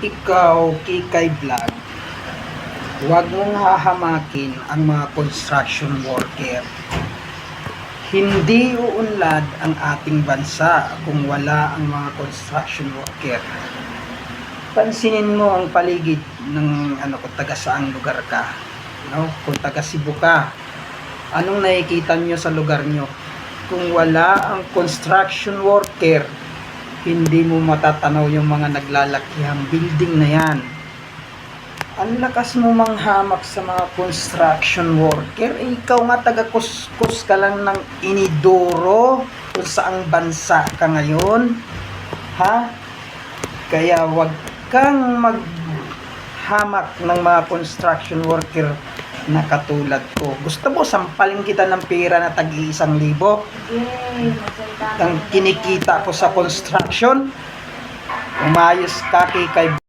Ikaw, Kikay Vlog, huwag mong hahamakin ang mga construction worker. Hindi uunlad ang ating bansa kung wala ang mga construction worker. Pansinin mo ang paligid ng kung taga saang lugar ka, kung taga Cebu ka. Anong nakikita nyo sa lugar nyo? Kung wala ang construction worker, hindi mo matatanaw yung mga naglalakihang building na yan. Ang lakas mo manghamak sa mga construction worker. Ikaw nga taga-kuskus ka lang ng inidoro kung saang bansa ka ngayon. Ha? Kaya wag kang maghamak ng mga construction worker na katulad ko. Gusto mo sampalin kita ng pera na tag-1,000? Ang kinikita ko sa construction? Umayos ka, Kikay